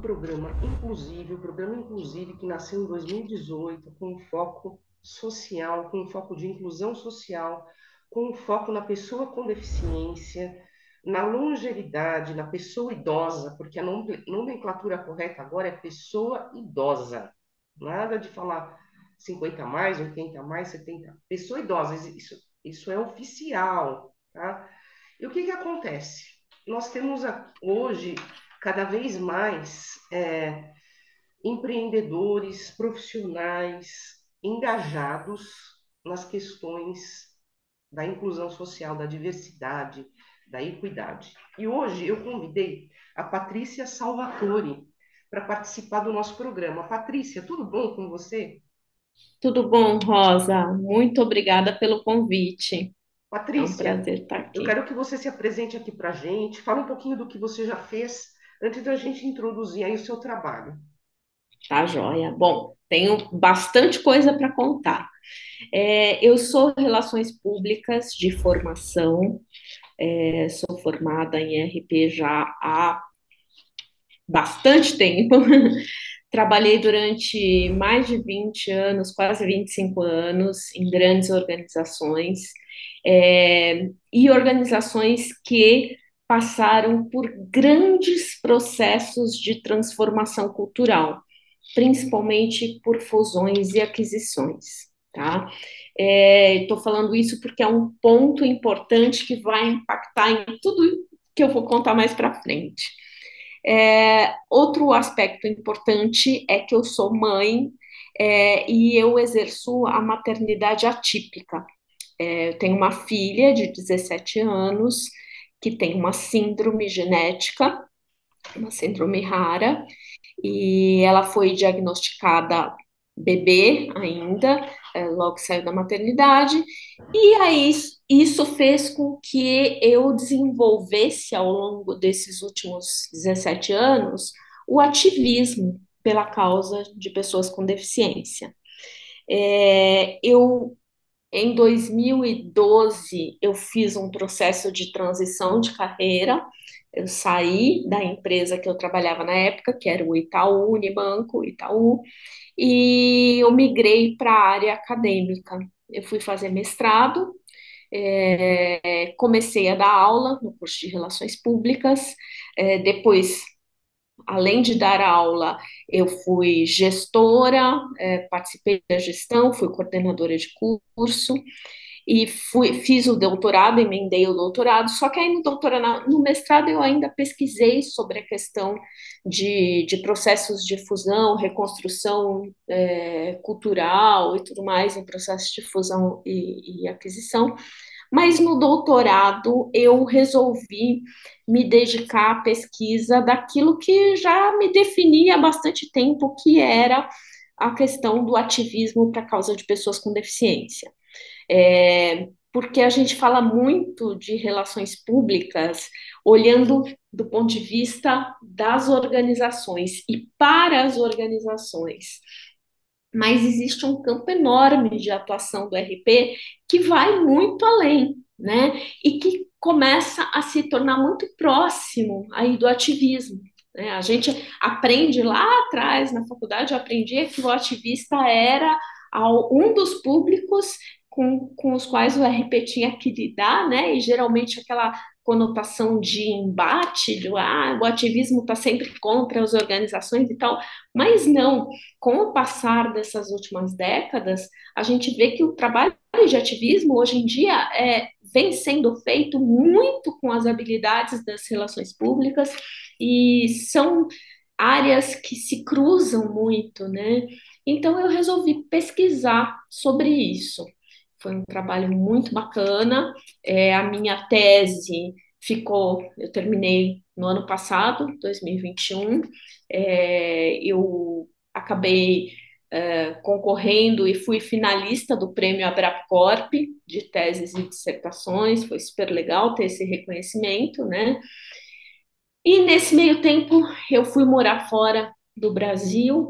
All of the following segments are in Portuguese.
do programa Inclusive, o programa Inclusive que nasceu em 2018 com um foco social, com um foco de inclusão social, com um foco na pessoa com deficiência, na longevidade, na pessoa idosa, porque a nomenclatura correta agora é pessoa idosa. Nada de falar 50 a mais, 80 a mais, 70. Pessoa idosa, isso é oficial, tá? E o que que acontece? Nós temos hoje cada vez mais empreendedores, profissionais engajados nas questões da inclusão social, da diversidade, da equidade. E hoje eu convidei a Patrícia Salvatore para participar do nosso programa. Patrícia, tudo bom com você? Tudo bom, Rosa? Muito obrigada pelo convite. É um Patrícia, prazer estar eu aqui. quero que você se apresente aqui para a gente, fale um pouquinho do que você já fez antes da gente introduzir aí o seu trabalho. Tá, joia? Bom, tenho bastante coisa para contar. Eu sou Relações Públicas de formação, sou formada em RP já há bastante tempo. Trabalhei durante mais de 20 anos, quase 25 anos, em grandes organizações, e organizações que passaram por grandes processos de transformação cultural, principalmente por fusões e aquisições, tá? Estou falando isso porque é um ponto importante que vai impactar em tudo que eu vou contar mais para frente. Outro aspecto importante é que eu sou mãe, e eu exerço a maternidade atípica. Eu tenho uma filha de 17 anos que tem uma síndrome genética, uma síndrome rara, e ela foi diagnosticada bebê ainda, logo que saiu da maternidade, e aí isso fez com que eu desenvolvesse ao longo desses últimos 17 anos o ativismo pela causa de pessoas com deficiência. Eu Em 2012, eu fiz um processo de transição de carreira. Eu saí da empresa que eu trabalhava na época, que era o Itaú Unibanco, Itaú, e eu migrei para a área acadêmica. Eu fui fazer mestrado, comecei a dar aula no curso de Relações Públicas, depois, além de dar aula, eu fui gestora, participei da gestão, fui coordenadora de curso, e fiz o doutorado, emendei o doutorado, só que aí no mestrado eu ainda pesquisei sobre a questão de processos de fusão, reconstrução cultural e tudo mais em processos de fusão e aquisição, mas no doutorado eu resolvi me dedicar à pesquisa daquilo que já me definia há bastante tempo, que era a questão do ativismo para a causa de pessoas com deficiência. Porque a gente fala muito de relações públicas olhando do ponto de vista das organizações e para as organizações. Mas existe um campo enorme de atuação do RP que vai muito além, né? E que começa a se tornar muito próximo aí do ativismo. Né? A gente aprende lá atrás, na faculdade, eu aprendi que o ativista era um dos públicos com os quais o RP tinha que lidar, né? E geralmente aquela conotação de embate, o ativismo está sempre contra as organizações e tal, mas não, com o passar dessas últimas décadas, a gente vê que o trabalho de ativismo hoje em dia vem sendo feito muito com as habilidades das relações públicas e são áreas que se cruzam muito, né? Então eu resolvi pesquisar sobre isso. Foi um trabalho muito bacana. A minha tese eu terminei no ano passado, 2021. Eu acabei concorrendo e fui finalista do prêmio Abrapcorp de teses e dissertações. Foi super legal ter esse reconhecimento, né? E nesse meio tempo eu fui morar fora do Brasil,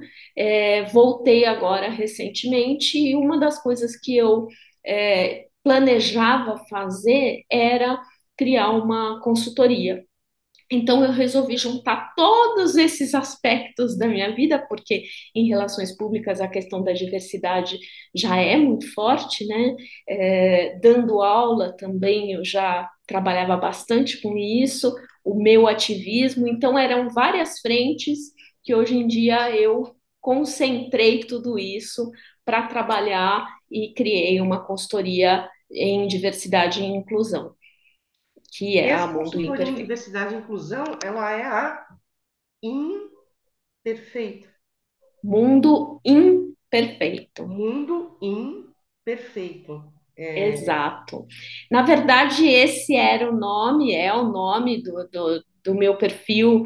voltei agora recentemente, e uma das coisas que eu planejava fazer era criar uma consultoria. Então, eu resolvi juntar todos esses aspectos da minha vida, porque em relações públicas a questão da diversidade já é muito forte, né? Dando aula também, eu já trabalhava bastante com isso, o meu ativismo, então eram várias frentes que hoje em dia eu concentrei tudo isso para trabalhar e criei uma consultoria em diversidade e inclusão, que E é a essa Mundo consultoria em Imperfeito. diversidade e inclusão, ela é a imperfeita. Mundo imperfeito. Mundo imperfeito. Exato. Na verdade, esse era o nome, é o nome do meu perfil,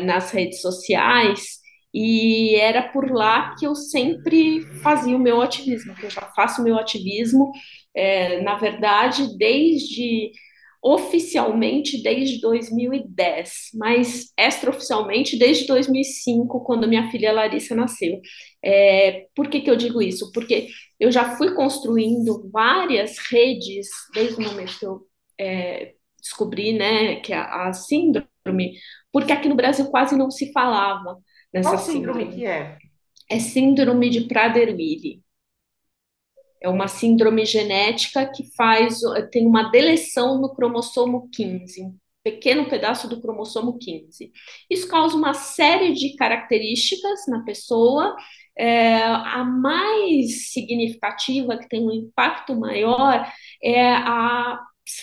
nas redes sociais, e era por lá que eu sempre fazia o meu ativismo, que eu já faço o meu ativismo, na verdade, oficialmente desde 2010, mas extraoficialmente desde 2005, quando minha filha Larissa nasceu. Por que que eu digo isso? Porque eu já fui construindo várias redes desde o momento que eu descobri, né, que a síndrome, porque aqui no Brasil quase não se falava Qual nessa síndrome síndrome. que é? É síndrome de Prader-Willi. É uma síndrome genética que tem uma deleção no cromossomo 15, um pequeno pedaço do cromossomo 15. Isso causa uma série de características na pessoa. A mais significativa, que tem um impacto maior, é a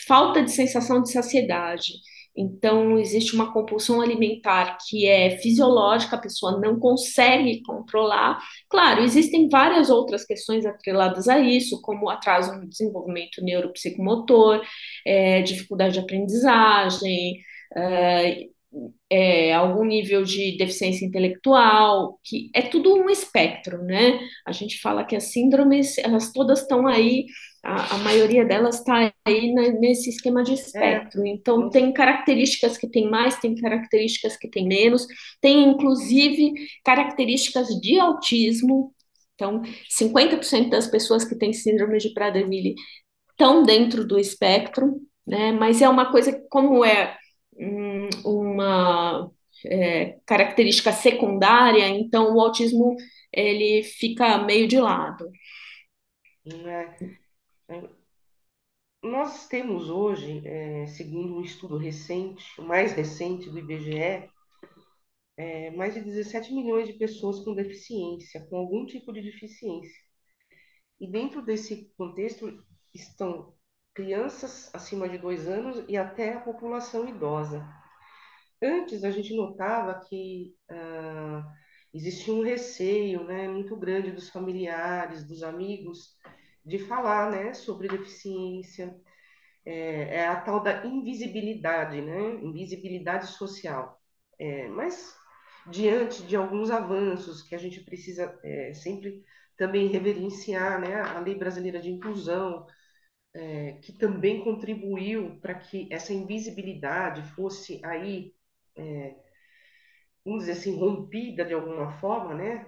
falta de sensação de saciedade. Então, existe uma compulsão alimentar que é fisiológica, a pessoa não consegue controlar. Claro, existem várias outras questões atreladas a isso, como atraso no desenvolvimento neuropsicomotor, dificuldade de aprendizagem, é, algum nível de deficiência intelectual, que é tudo um espectro, né? A gente fala que as síndromes, elas todas estão aí, a maioria delas está aí nesse esquema de É, espectro. Então, nós- tem características que tem mais, tem características que tem menos, tem inclusive características de autismo. Então, 50% das pessoas que têm síndrome de Prader-Willi estão dentro do espectro, né? Mas é uma coisa que, como é uma característica secundária, então o autismo ele fica meio de lado. né, é, nós temos hoje, segundo um estudo recente, o mais recente do IBGE, mais de 17 milhões de pessoas com deficiência, com algum tipo de deficiência. E dentro desse contexto estão crianças acima de 2 anos e até a população idosa. Antes a gente notava que existia um receio, né, muito grande dos familiares, dos amigos, de falar, né, sobre deficiência. É a tal da invisibilidade, né, invisibilidade social. Mas diante de alguns avanços que a gente precisa sempre também reverenciar, né, a Lei Brasileira de Inclusão, que também contribuiu para que essa invisibilidade fosse aí, vamos dizer assim, rompida de alguma forma, né?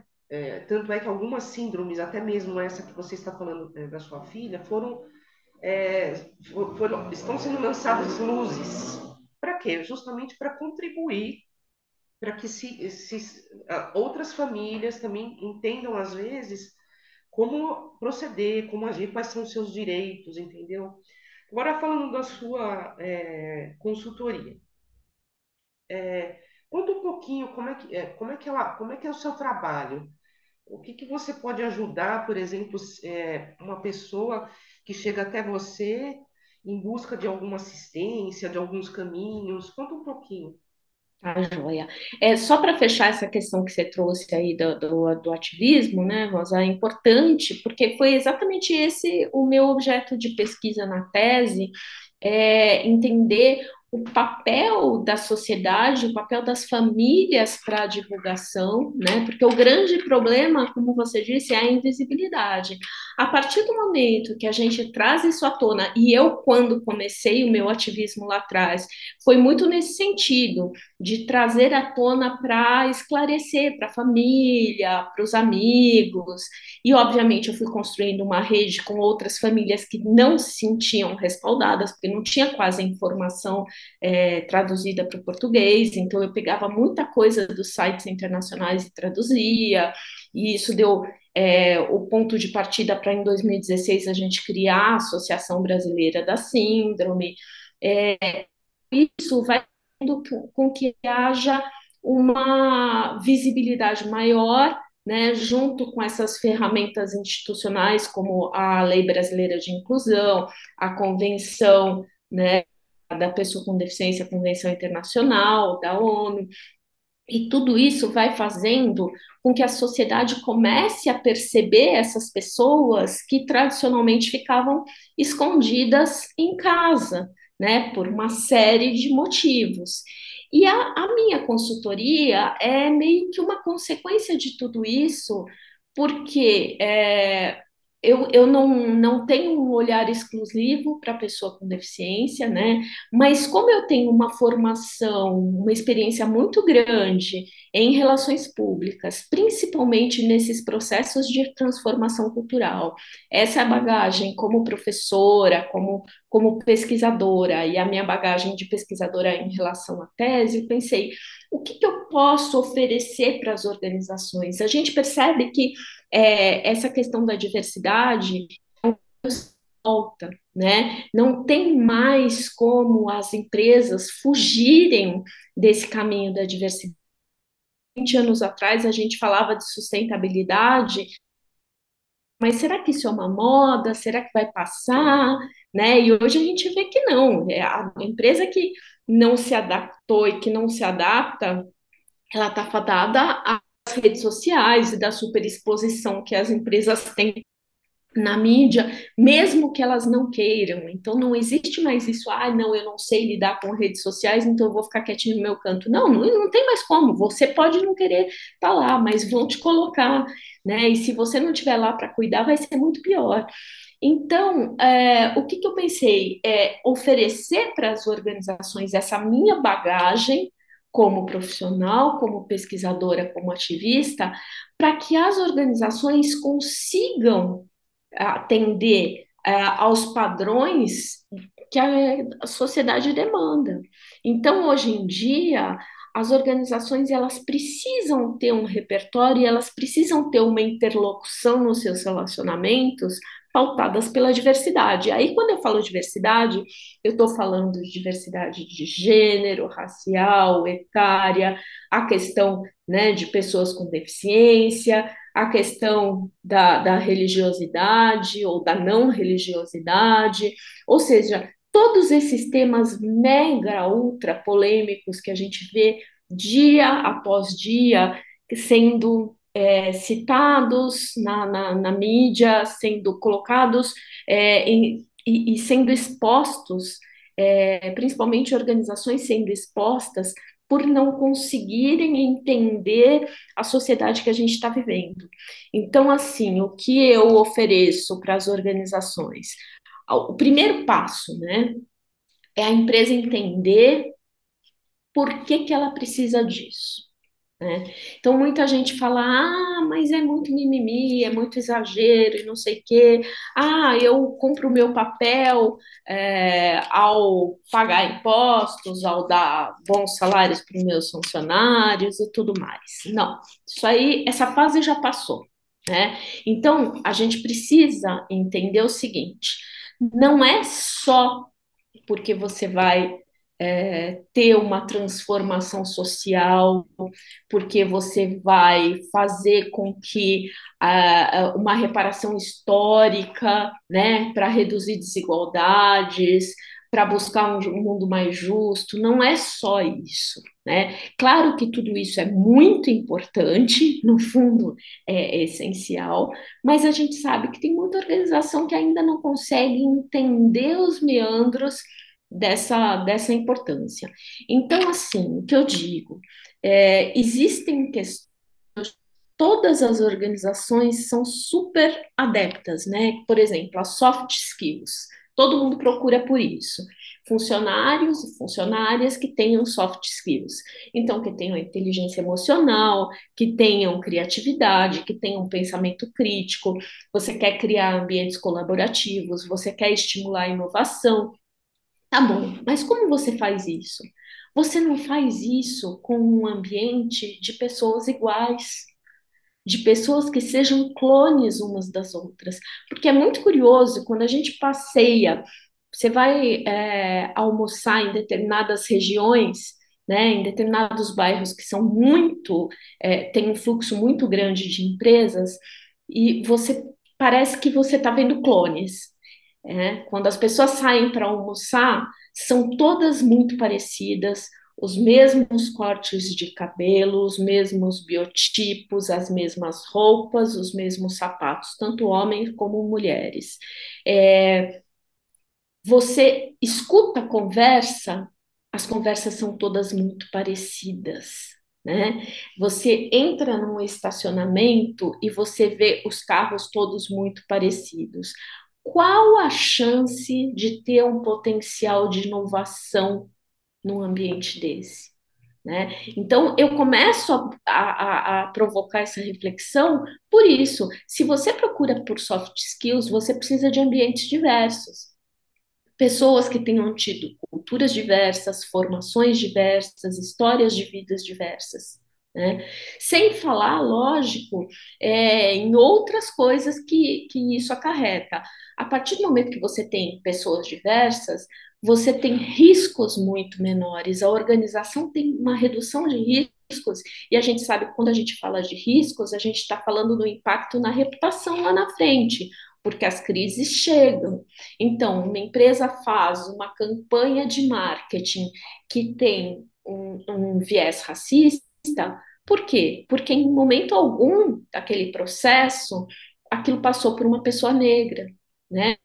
Tanto é que algumas síndromes, até mesmo essa que você está falando da sua filha, estão sendo lançadas luzes. Para quê? Justamente para contribuir para que outras famílias também entendam, às vezes, como proceder, como agir, quais são os seus direitos, entendeu? Agora, falando da sua consultoria, conta um pouquinho como é que é o seu trabalho. O que que você pode ajudar, por exemplo, uma pessoa que chega até você em busca de alguma assistência, de alguns caminhos? Conta um pouquinho. Tá, joia. Só para fechar essa questão que você trouxe aí do ativismo, né, Rosa, é importante, porque foi exatamente esse o meu objeto de pesquisa na tese, entender o papel da sociedade, o papel das famílias para a divulgação, né, porque o grande problema, como você disse, é a invisibilidade. A partir do momento que a gente traz isso à tona, e eu, quando comecei o meu ativismo lá atrás, foi muito nesse sentido, de trazer à tona para esclarecer para a família, para os amigos, e obviamente eu fui construindo uma rede com outras famílias que não se sentiam respaldadas, porque não tinha quase informação traduzida para o português, então eu pegava muita coisa dos sites internacionais e traduzia, e isso deu o ponto de partida para em 2016 a gente criar a Associação Brasileira da Síndrome. Isso vai com que haja uma visibilidade maior, né, junto com essas ferramentas institucionais, como a Lei Brasileira de Inclusão, a Convenção, né, da Pessoa com Deficiência, a Convenção Internacional da ONU, e tudo isso vai fazendo com que a sociedade comece a perceber essas pessoas que tradicionalmente ficavam escondidas em casa, né, por uma série de motivos. E a minha consultoria é meio que uma consequência de tudo isso, porque eu não tenho um olhar exclusivo para a pessoa com deficiência, né? Mas como eu tenho uma formação, uma experiência muito grande em relações públicas, principalmente nesses processos de transformação cultural, essa é a bagagem como professora, como pesquisadora, e a minha bagagem de pesquisadora em relação à tese, eu pensei, o que eu posso oferecer para as organizações? A gente percebe que essa questão da diversidade volta, né? Não tem mais como as empresas fugirem desse caminho da diversidade. 20 anos atrás a gente falava de sustentabilidade, mas será que isso é uma moda? Será que vai passar? Né? E hoje a gente vê que não. É a empresa que não se adaptou e que não se adapta, ela está fadada às redes sociais e da superexposição que as empresas têm na mídia, mesmo que elas não queiram. Então não existe mais isso, não, eu não sei lidar com redes sociais, então eu vou ficar quietinho no meu canto. Não tem mais como. Você pode não querer estar lá, mas vão te colocar, né? E se você não estiver lá para cuidar, vai ser muito pior. Então, o que eu pensei? É oferecer para as organizações essa minha bagagem como profissional, como pesquisadora, como ativista, para que as organizações consigam atender aos padrões que a sociedade demanda. Então, hoje em dia, as organizações elas precisam ter um repertório, elas precisam ter uma interlocução nos seus relacionamentos pautadas pela diversidade. Aí, quando eu falo diversidade, eu estou falando de diversidade de gênero, racial, etária, a questão, né, de pessoas com deficiência, a questão da religiosidade ou da não religiosidade, ou seja, todos esses temas mega, ultra polêmicos que a gente vê dia após dia sendo citados na mídia, sendo colocados e sendo expostos, principalmente organizações sendo expostas por não conseguirem entender a sociedade que a gente está vivendo. Então, assim, o que eu ofereço para as organizações? O primeiro passo, né, é a empresa entender por que ela precisa disso. Né? Então, muita gente fala, mas é muito mimimi, é muito exagero e não sei o quê. Eu compro o meu papel ao pagar impostos, ao dar bons salários para os meus funcionários e tudo mais. Não, isso aí, essa fase já passou. Né? Então, a gente precisa entender o seguinte: não é só porque você vai ter uma transformação social, porque você vai fazer com que uma reparação histórica, né, para reduzir desigualdades, para buscar um mundo mais justo, não é só isso, né? Claro que tudo isso é muito importante, no fundo é essencial, mas a gente sabe que tem muita organização que ainda não consegue entender os meandros dessa importância. Então, assim, o que eu digo, existem questões todas as organizações são super adeptas, né? Por exemplo, as soft skills. Todo mundo procura por isso. Funcionários e funcionárias que tenham soft skills. Então, que tenham inteligência emocional, que tenham criatividade, que tenham pensamento crítico. Você quer criar ambientes colaborativos, você quer estimular a inovação. Tá bom, mas como você faz isso? Você não faz isso com um ambiente de pessoas iguais, de pessoas que sejam clones umas das outras. Porque é muito curioso quando a gente passeia, você vai almoçar em determinadas regiões, né, em determinados bairros que são muito, tem um fluxo muito grande de empresas, e você parece que você está vendo clones. Quando as pessoas saem para almoçar, são todas muito parecidas, os mesmos cortes de cabelo, os mesmos biotipos, as mesmas roupas, os mesmos sapatos, tanto homens como mulheres. É, Você escuta a conversa, as conversas são todas muito parecidas, né? Você entra num estacionamento e você vê os carros todos muito parecidos. Qual a chance de ter um potencial de inovação num ambiente desse? Né? Então, eu começo a provocar essa reflexão por isso. Se você procura por soft skills, você precisa de ambientes diversos, pessoas que tenham tido culturas diversas, formações diversas, histórias de vidas diversas. Né? Sem falar, lógico, em outras coisas que isso acarreta. A partir do momento que você tem pessoas diversas, você tem riscos muito menores, a organização tem uma redução de riscos, e a gente sabe que quando a gente fala de riscos, a gente está falando do impacto na reputação lá na frente, porque as crises chegam. Então, uma empresa faz uma campanha de marketing que tem um viés racista, por quê? Porque em momento algum daquele processo, aquilo passou por uma pessoa negra, né?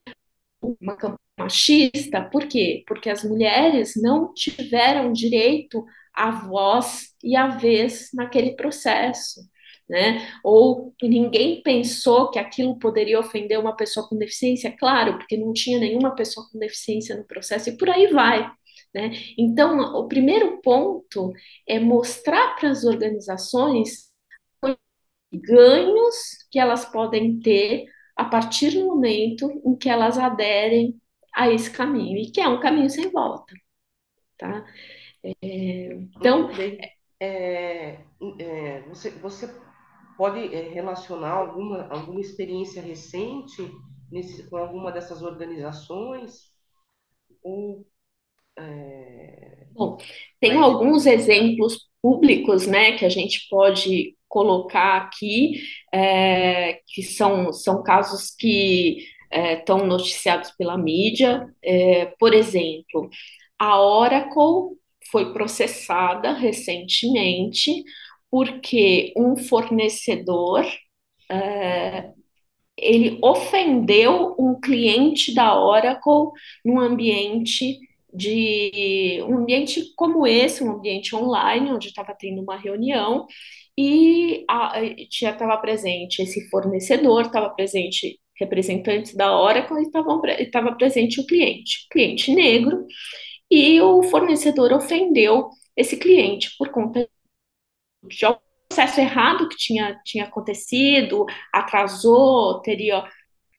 Uma campanha machista, por quê? Porque as mulheres não tiveram direito à voz e à vez naquele processo. Né? Ou ninguém pensou que aquilo poderia ofender uma pessoa com deficiência, claro, porque não tinha nenhuma pessoa com deficiência no processo, e por aí vai. Né? Então, o primeiro ponto é mostrar para as organizações ganhos que elas podem ter a partir do momento em que elas aderem a esse caminho, e que é um caminho sem volta, tá? Muito Então, bem. Você pode relacionar alguma experiência recente com alguma dessas organizações? Ou bom, tenho mais alguns exemplos públicos, né, que a gente pode colocar aqui, que são casos que estão noticiados pela mídia. Por exemplo, a Oracle foi processada recentemente porque um fornecedor ele ofendeu um cliente da Oracle num ambiente um ambiente como esse, um ambiente online, onde estava tendo uma reunião, e estava presente esse fornecedor, estava presente representantes da Oracle e estava presente o cliente negro, e o fornecedor ofendeu esse cliente por conta de algum processo errado que tinha acontecido, atrasou, teria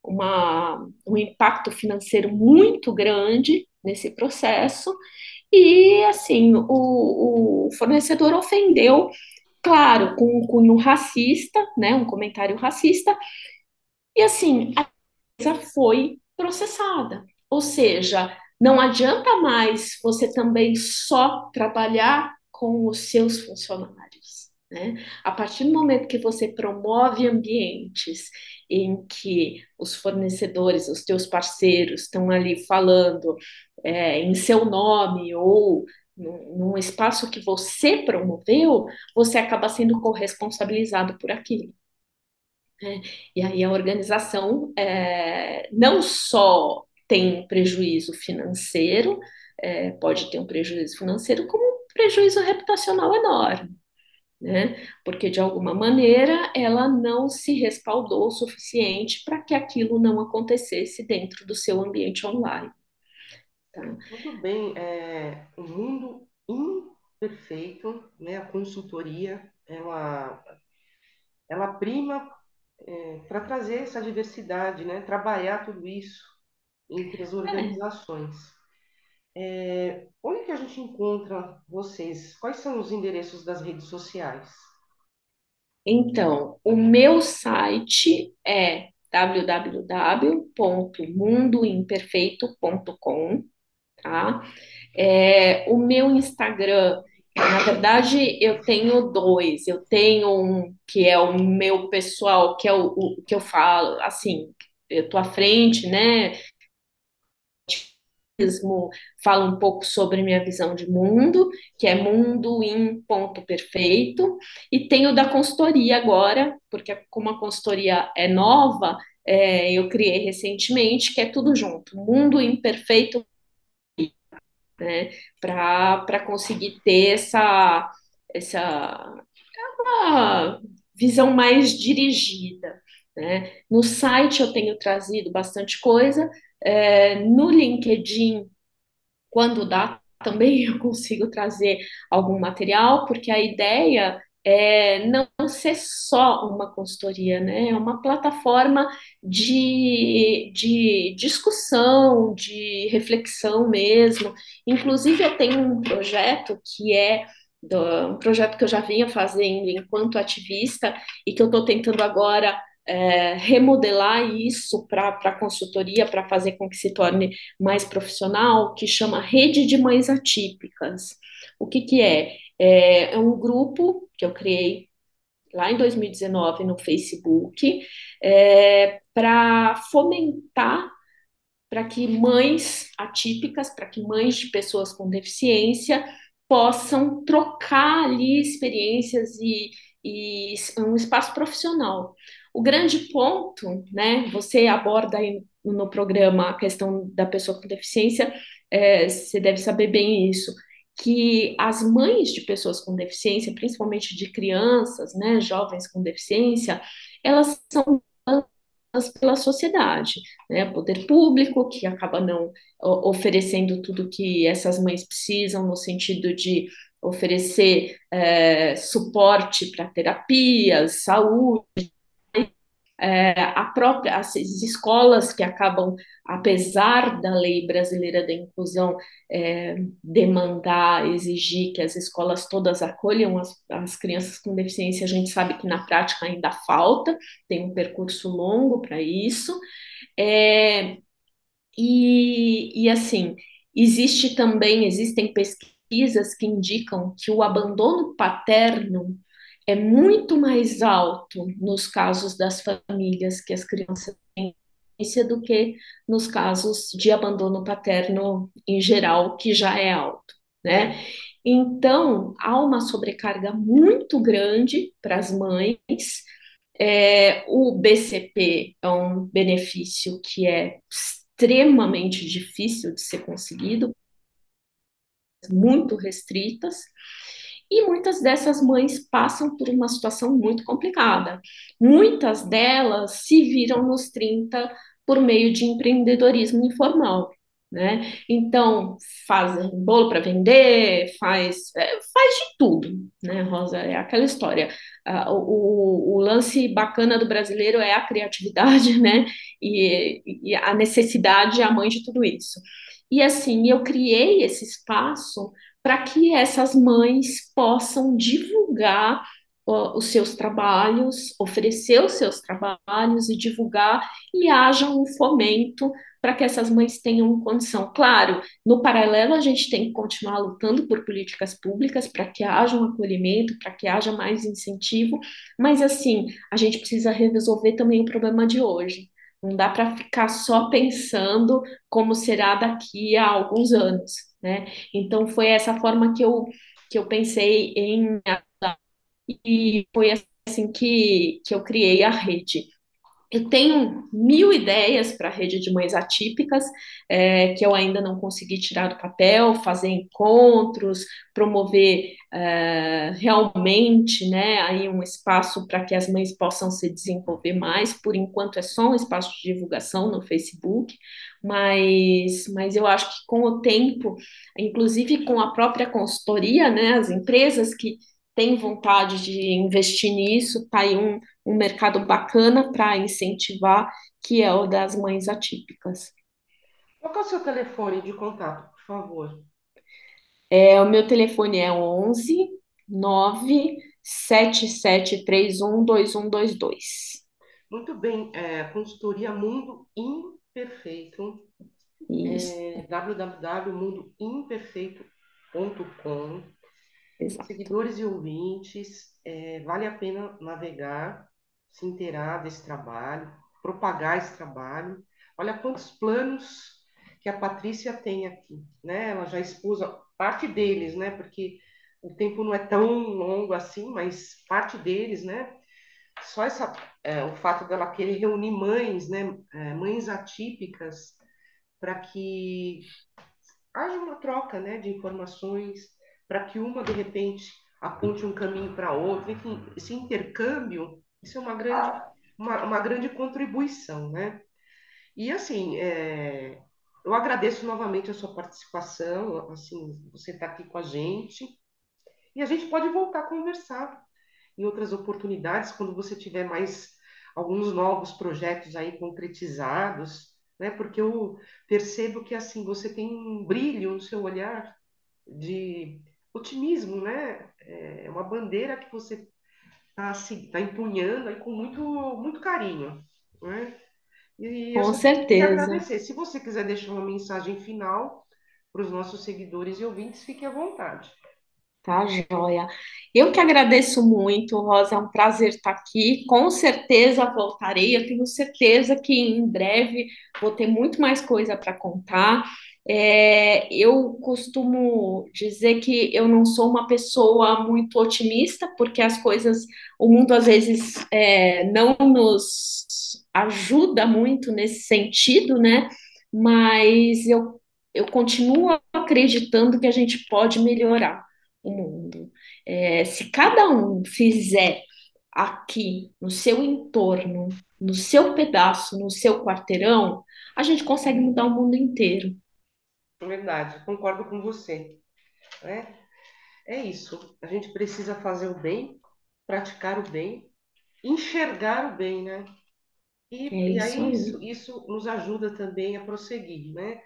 um impacto financeiro muito grande nesse processo, e assim, o fornecedor ofendeu, claro, com um cunho racista, né, um comentário racista, e assim, a empresa foi processada. Ou seja, não adianta mais você também só trabalhar com os seus funcionários. Né? A partir do momento que você promove ambientes em que os fornecedores, os teus parceiros estão ali falando em seu nome ou num espaço que você promoveu, você acaba sendo corresponsabilizado por aquilo. Né? E aí a organização não só tem um prejuízo financeiro, pode ter um prejuízo financeiro, como um prejuízo reputacional enorme. né? Porque de alguma maneira ela não se respaldou o suficiente para que aquilo não acontecesse dentro do seu ambiente online, tá? Muito bem, o mundo imperfeito, né? A consultoria, ela prima para trazer essa diversidade, né? Trabalhar tudo isso entre as É, organizações. Onde que a gente encontra vocês? Quais são os endereços das redes sociais? então, o meu site é www.mundoimperfeito.com, tá? O meu Instagram, na verdade, eu tenho dois. Eu tenho um que é o meu pessoal, que é o que eu falo, assim, eu tô à frente, né? Falo um pouco sobre minha visão de mundo, que é mundo em ponto perfeito, e tenho da consultoria agora, porque como a consultoria é nova, eu criei recentemente, que é tudo junto, mundo imperfeito, né, para conseguir ter essa uma visão mais dirigida, né? No site eu tenho trazido bastante coisa, no LinkedIn quando dá, também eu consigo trazer algum material, porque a ideia é não ser só uma consultoria, né? É uma plataforma de discussão, de reflexão mesmo. Inclusive, eu tenho um projeto que é um projeto que eu já vinha fazendo enquanto ativista e que eu estou tentando agora remodelar isso para consultoria, para fazer com que se torne mais profissional, que chama Rede de Mães Atípicas. O que que é? É um grupo que eu criei lá em 2019 no Facebook, para fomentar para que mães atípicas, para que mães de pessoas com deficiência possam trocar ali experiências e um espaço profissional. O grande ponto, né, você aborda aí no programa a questão da pessoa com deficiência, você deve saber bem isso, que as mães de pessoas com deficiência, principalmente de crianças, né, jovens com deficiência, elas são pela sociedade, né? Poder público que acaba não oferecendo tudo que essas mães precisam no sentido de oferecer suporte para terapias, saúde, a própria as escolas que acabam, apesar da lei brasileira da inclusão demandar, exigir que as escolas todas acolham as crianças com deficiência, a gente sabe que na prática ainda falta, tem um percurso longo para isso. É, e assim, existem pesquisas que indicam que o abandono paterno é muito mais alto nos casos das famílias que as crianças têm do que nos casos de abandono paterno em geral, que já é alto, né? É, Então, há uma sobrecarga muito grande para as mães. O BCP é um benefício que é extremamente difícil de ser conseguido, muito restritas, e muitas dessas mães passam por uma situação muito complicada. Muitas delas se viram nos 30 por meio de empreendedorismo informal, né? Então, faz bolo para vender, faz de tudo, né, Rosa? É aquela história. O lance bacana do brasileiro é a criatividade, né? E a necessidade é a mãe de tudo isso. E assim, eu criei esse espaço para que essas mães possam divulgar os seus trabalhos, oferecer os seus trabalhos e divulgar e haja um fomento para que essas mães tenham condição. Claro, no paralelo, a gente tem que continuar lutando por políticas públicas para que haja um acolhimento, para que haja mais incentivo, mas assim, a gente precisa resolver também o problema de hoje. Não dá para ficar só pensando como será daqui a alguns anos, né? Então foi essa forma que eu pensei em e foi assim que eu criei a rede. Eu tenho mil ideias para a rede de mães atípicas, que eu ainda não consegui tirar do papel, fazer encontros, promover realmente, né, aí um espaço para que as mães possam se desenvolver mais. Por enquanto é só um espaço de divulgação no Facebook, mas eu acho que com o tempo, inclusive com a própria consultoria, né, as empresas que têm vontade de investir nisso, tá aí um mercado bacana para incentivar, que é o das mães atípicas. Qual que é o seu telefone de contato, por favor? O meu telefone é 11 97731 2122. Muito bem, consultoria Mundo Imperfeito, Isso, www.mundoimperfeito.com. exato. Seguidores e ouvintes, vale a pena navegar, se inteirar desse trabalho, propagar esse trabalho. Olha quantos planos que a Patrícia tem aqui, né? Ela já expôs parte deles, né? Porque o tempo não é tão longo assim, mas parte deles, né? Só o fato dela querer reunir mães, né? Mães atípicas, para que haja uma troca, né, de informações, para que uma, de repente, aponte um caminho para outra. Enfim, esse intercâmbio, isso é uma grande contribuição, né? E, assim, eu agradeço novamente a sua participação, assim, você está aqui com a gente, e a gente pode voltar a conversar em outras oportunidades, quando você tiver mais alguns novos projetos aí concretizados, né? Porque eu percebo que assim você tem um brilho no seu olhar de otimismo, né? É uma bandeira que você está assim, tá empunhando aí com muito carinho, né? E eu Com só tenho que te certeza. agradecer. Se você quiser deixar uma mensagem final para os nossos seguidores e ouvintes, fique à vontade. Tá, joia. Eu que agradeço muito, Rosa, é um prazer estar aqui. Com certeza voltarei. Eu tenho certeza que em breve vou ter muito mais coisa para contar. Eu costumo dizer que eu não sou uma pessoa muito otimista, porque as coisas, o mundo às vezes não nos ajuda muito nesse sentido, né? Mas eu continuo acreditando que a gente pode melhorar o mundo. Se cada um fizer aqui, no seu entorno, no seu pedaço, no seu quarteirão, a gente consegue mudar o mundo inteiro. É verdade, concordo com você, né? É isso. A gente precisa fazer o bem, praticar o bem, enxergar o bem, né? É E isso aí aí. isso nos ajuda também a prosseguir, né?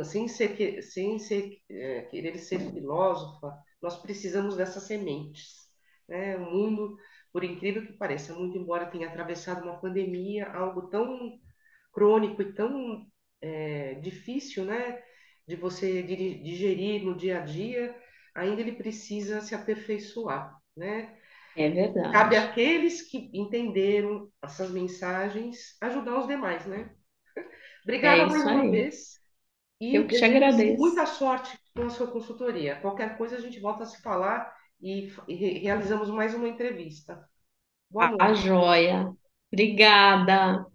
Sem querer ser filósofa, nós precisamos dessas sementes, né? O mundo, por incrível que pareça, muito embora tenha atravessado uma pandemia, algo tão crônico e tão difícil, né? De você digerir no dia a dia, ainda ele precisa se aperfeiçoar, né? É Cabe verdade. àqueles que entenderam essas mensagens ajudar os demais, né? É Obrigada mais isso uma aí. vez e Eu que te desejo assim, agradeço. muita sorte com a sua consultoria. Qualquer coisa a gente volta a se falar e realizamos mais uma entrevista. Boa A noite. joia. Obrigada.